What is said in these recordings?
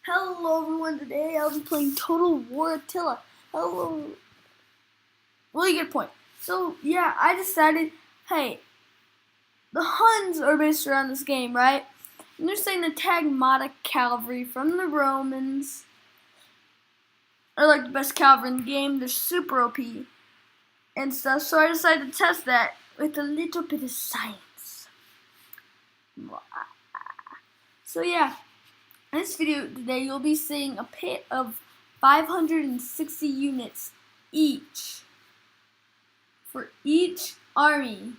Hello everyone, today I'll be playing Total War ATTILA. Hello. Really good point. So yeah, I decided, hey, the Huns are based around this game, right? And they're saying the Takmata cavalry from the Romans are like the best cavalry in the game. They're super OP and stuff. So I decided to test that with a little bit of science. So yeah. In this video today, you'll be seeing a pit of 560 units each. For each army,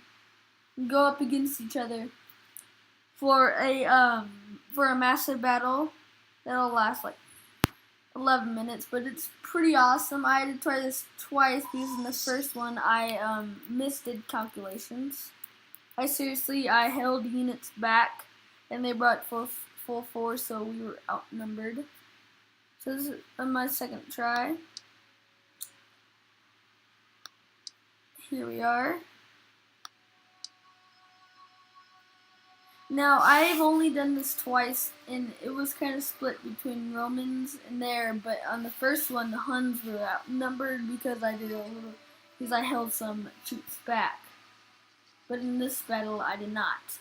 go up against each other for a massive battle that'll last like 11 minutes. But it's pretty awesome. I had to try this twice because in the first one I misdid calculations. I held units back, and they brought full force, so we were outnumbered. So this is my second try. Here we are. Now, I've only done this twice, and it was kind of split between Romans and there, but on the first one, the Huns were outnumbered because I held some troops back. But in this battle, I did not.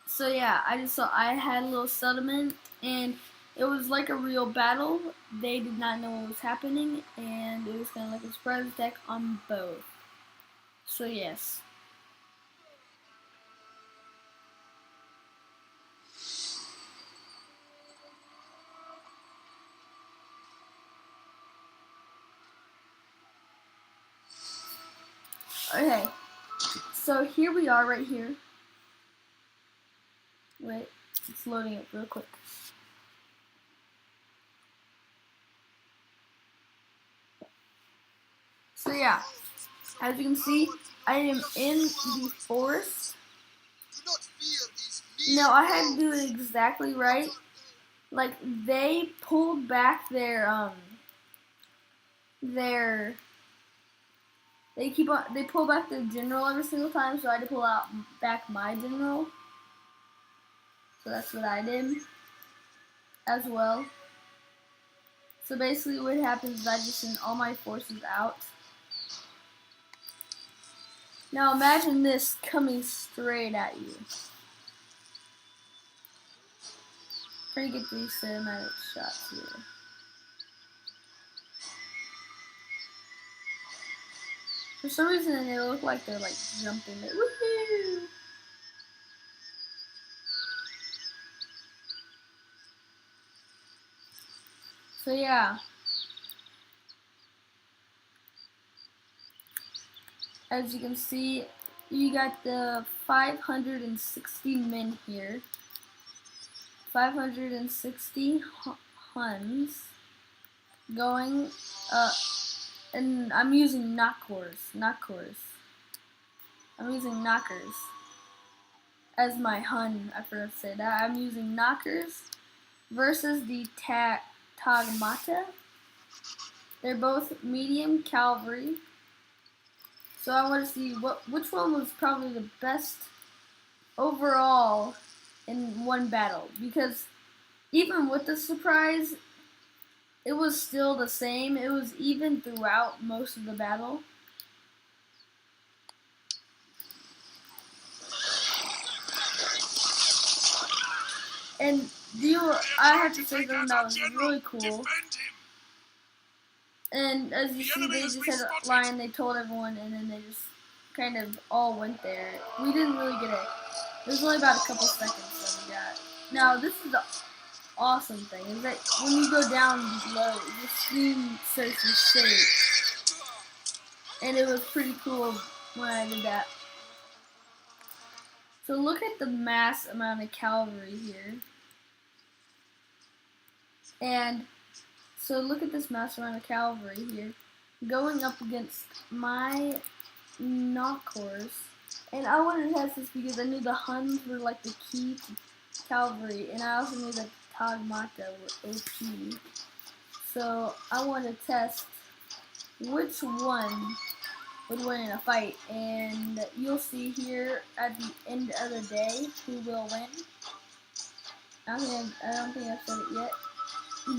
So yeah, I had a little settlement, and it was like a real battle. They did not know what was happening, and it was kind of like a surprise attack on both. So yes. Okay, so here we are right here. Wait, it's loading up real quick. So yeah, as you can see, I am in the forest. Now I had to do it exactly right. Like, they pulled back they pull back their general every single time, so I had to pull back my general. So that's what I did as well. So basically what happens is I just send all my forces out. Now imagine this coming straight at you. Try to get these cinematic shots here. For some reason they look like they're like jumping. Woohoo! So yeah. As you can see, you got the 560 men here. 560 Huns going, and I'm using Nokkors. I'm using Nokkors as my Hun. I forgot to say that. I'm using Nokkors versus the Takmata. They're both medium cavalry. So I want to see which one was probably the best overall in one battle, because even with the surprise, it was still the same. It was even throughout most of the battle. And I have to say something that was really cool. And as you see, they just had a line, they told everyone, and then they just kind of all went there. We didn't really get it. It was only about a couple seconds that we got. Now, this is the awesome thing, is that when you go down low, the screen starts to shake. And it was pretty cool when I did that. So look at the mass amount of cavalry here. And so look at this mass amount of cavalry here going up against my Nokkors. And I wanted to test this because I knew the Huns were like the key to cavalry, and I also knew that Takmata were OP. So I want to test which one would win in a fight, and you'll see here at the end of the day who will win. I don't think I've said it yet.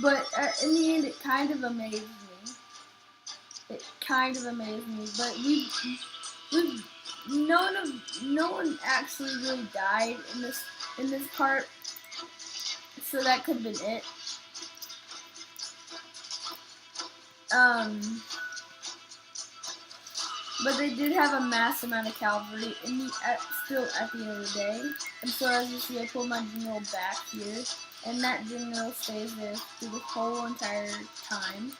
But in the end, it kind of amazed me. It kind of amazed me. But no one actually really died in this part. So that could have been it. But they did have a mass amount of cavalry still at the end of the day. And so as you see, I pulled my general back here, and that general stays there through the whole entire time.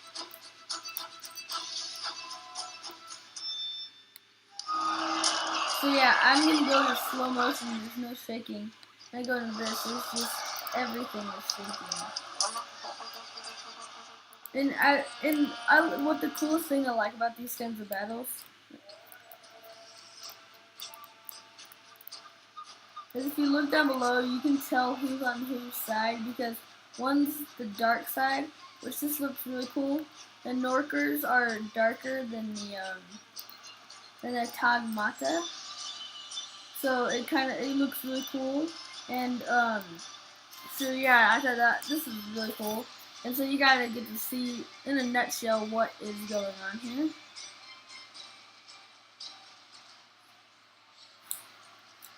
So yeah, I'm gonna go into slow motion. There's no shaking. I go into this. It's just everything is shaking. And what the coolest thing I like about these kinds of battles is if you look down below, you can tell who's on whose side, because one's the dark side, which this looks really cool. The Nokkors are darker than the Takmata, so it looks really cool. And so yeah, I thought that this is really cool. And so you gotta get to see in a nutshell what is going on here.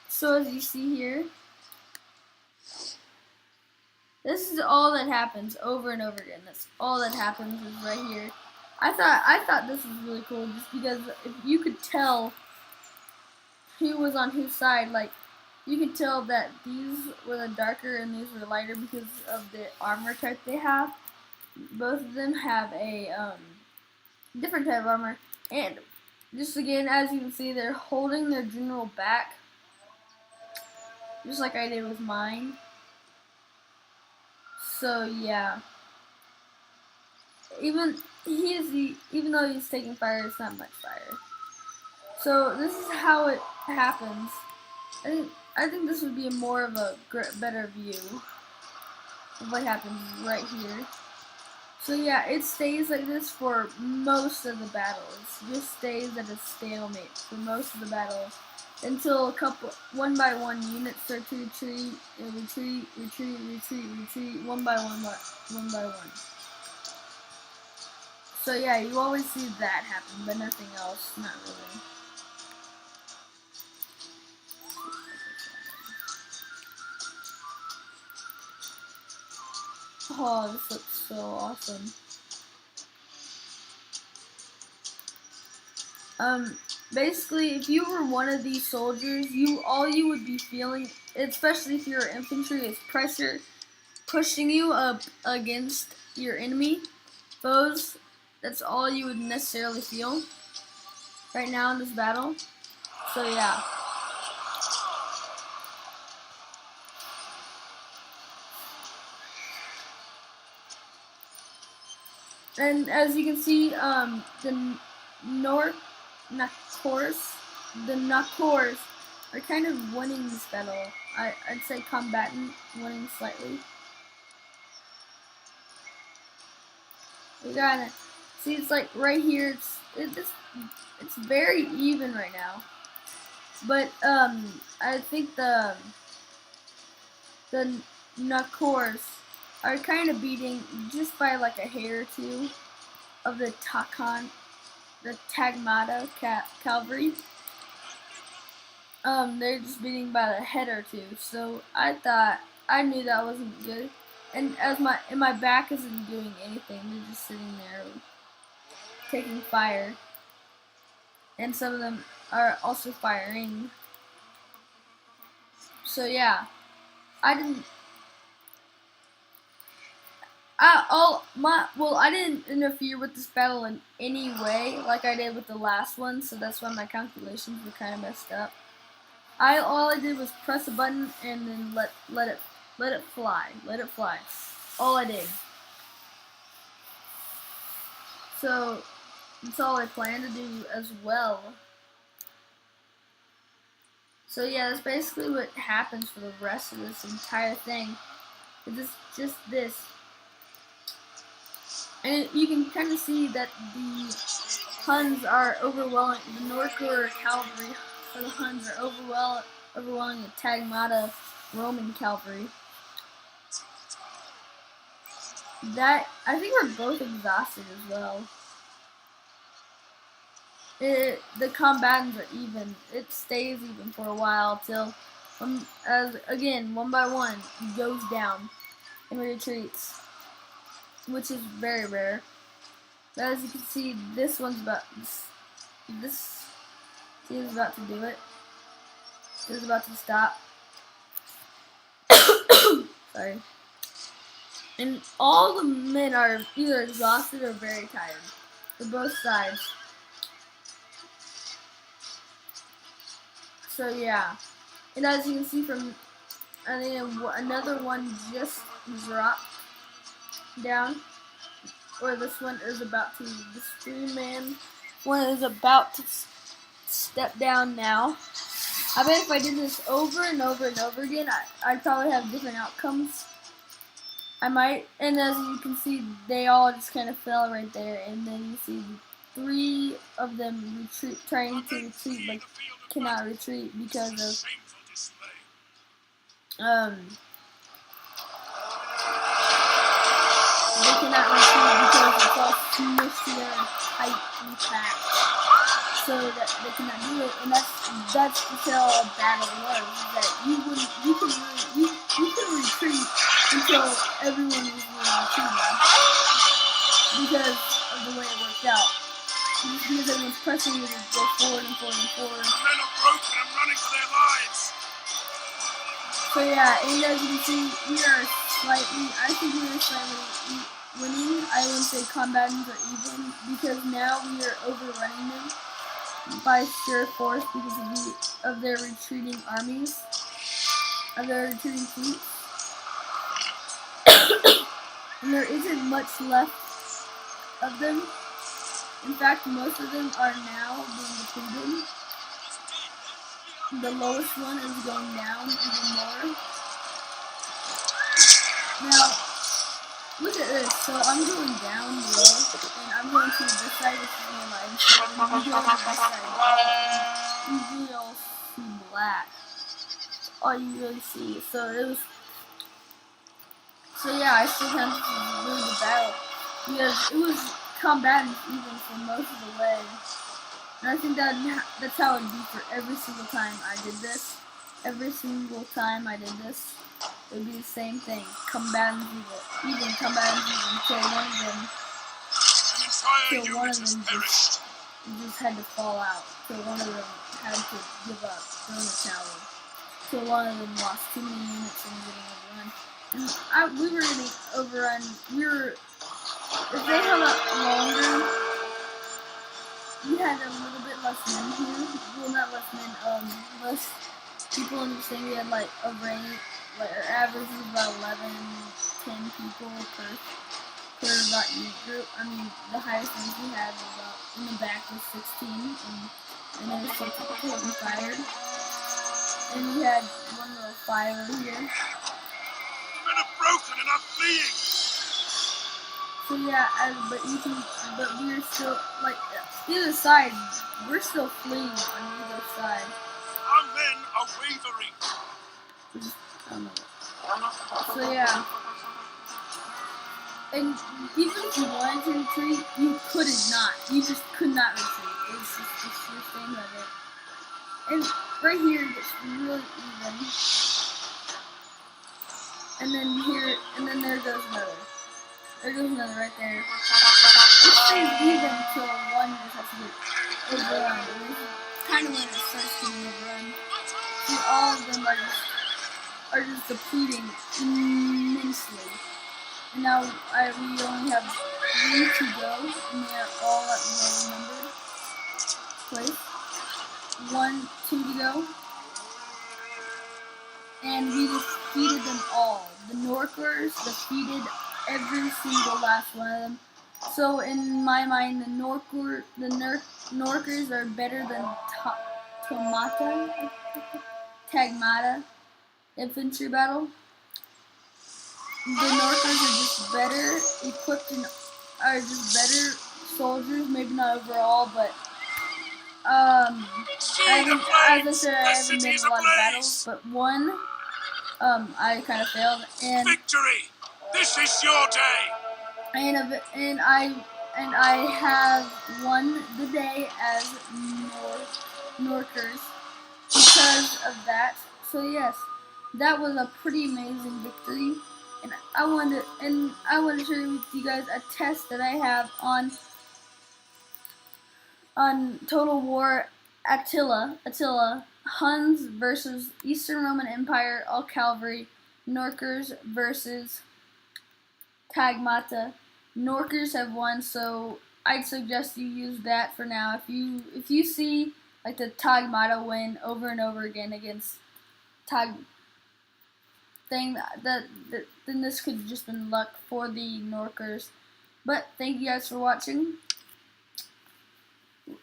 So as you see here, this is all that happens over and over again. That's all that happens is right here. I thought this was really cool just because if you could tell who was on whose side, like you could tell that these were the darker and these were lighter because of the armor type they have. Both of them have a different type of armor, and just again, as you can see, they're holding their general back, just like I did with mine. So yeah, even though he's taking fire, it's not much fire. So this is how it happens. I think this would be more of a better view of what happens right here. So yeah, it stays like this for most of the battles. It just stays at a stalemate for most of the battles until one by one units start to retreat, one by one. So yeah, you always see that happen, but nothing else, not really. Oh, this looks so awesome. Basically, if you were one of these soldiers, all you would be feeling, especially if you're infantry, is pressure pushing you up against your enemy foes. That's all you would necessarily feel right now in this battle. So yeah. And as you can see, the Nokkors are kind of winning this battle. I'd say combatant winning slightly. You gotta see, it's like right here. It's very even right now. But I think the Nokkors are kind of beating just by like a hair or two of the Takmata cavalry. They're just beating by a head or two. So I knew that wasn't good. And as my back isn't doing anything, they're just sitting there taking fire. And some of them are also firing. So yeah, I didn't interfere with this battle in any way like I did with the last one, so that's why my calculations were kind of messed up. All I did was press a button and then let it fly. All I did. So that's all I plan to do as well. So yeah, that's basically what happens for the rest of this entire thing. It's just this. And you can kind of see that the Huns are overwhelming. The Nokkor cavalry for the Huns are overwhelming the Takmata Roman cavalry. That, I think we're both exhausted as well. The combatants are even. It stays even for a while till, again, one by one, he goes down and retreats, which is very rare. But as you can see, this one's about this. He is about to do it. He is about to stop. Sorry. And all the men are either exhausted or very tired. For both sides. So yeah. And as you can see from, I think another one just dropped down. Or this one is about to, the stream man one is about to step down now. I bet if I did this over and over and over again, I'd probably have different outcomes. I might, and as you can see, they all just kind of fell right there, and then you see 3 of them trying to retreat, but cannot retreat because of, they cannot retreat because it's all smushed together tightly packed, so that they cannot do it, and that's the tell of battle was, that you can retreat until everyone is willing to because of the way it worked out. Just because everyone's pressing you to go forward and forward and forward. The men are broken and running for their lives. So yeah, and as you can see, I think we are slightly winning. I wouldn't say combatants are even, because now we are overrunning them by sheer force because of their retreating armies, of their retreating fleets. And there isn't much left of them. In fact, most of them are now being depleted. The lowest one is going down even more. Now, look at this. So I'm going down below, and I'm going to this side, which is my line. So I'm going to this side. You really all see black. All you really see. So yeah, I still have to lose the battle because it was combatant even for most of the way. And I think that's how it would be for every single time I did this. Every single time I did this, it would be the same thing. Combatants even combatants even till one of them just had to fall out. Till one of them had to give up, throw in the towel. Till one of them lost too many units and getting overrun. And we were getting overrun. If they held up longer, we had a little bit less men here. Well, not less men, less people in the thing. We had like a range, like our average was about 10 people per about unit group. I mean, the highest ones we had was about, in the back was 16, and they were still getting fired. And we had one little fire over here. The men are broken and are fleeing. So yeah, but we're still, like, either side, we're still fleeing on either side. Our men are wavering. I don't know. So yeah. And even if you wanted to retreat, you couldn't not. You just could not retreat. It's just the sheer thing of it. And right here, it's really even. And then here, and then there goes another. There goes another right there. It stays even until one just has to get overrun. And this is kind of when it starts getting overrun. See, all of them are just depleting immensely. And now we only have 3 to go, and they are all at low numbered place. 1, 2 to go. And we defeated them all. The Nokkors defeated every single last one of them. So in my mind, the Nokkors are better than Takmata infantry battle. The Nokkors are just better equipped and are just better soldiers. Maybe not overall, but as I said, I haven't been in a lot of battles, but one, I kind of failed. And victory! This is your day. and I have won the day as Nokkors because of that. So yes, that was a pretty amazing victory, and I wanted to share with you guys a test that I have on Total War Attila, Huns versus Eastern Roman Empire, all cavalry, Nokkors versus Takmata. Nokkors have won, so I'd suggest you use that for now. If you see like the Takmata win over and over again against Tag thing, then this could have just been luck for the Nokkors. But thank you guys for watching.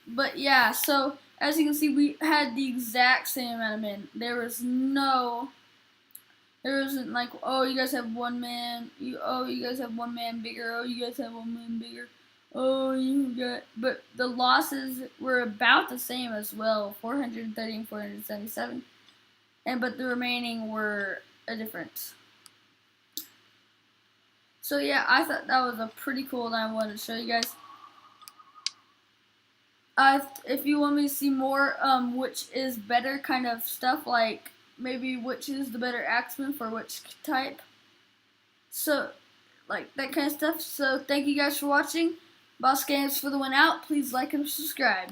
But yeah, so as you can see, we had the exact same amount of men. There wasn't like, oh, you guys have one man. You guys have one man bigger. Oh, you guys have one man bigger. Oh, you got. But the losses were about the same as well, 430 and 477. But the remaining were a difference. So yeah, I thought that was a pretty cool, and I wanted to show you guys. If you want me to see more, which is better kind of stuff, like maybe which is the better axeman for which type, so like that kind of stuff. So thank you guys for watching. Boss Games for the win out. Please like and subscribe.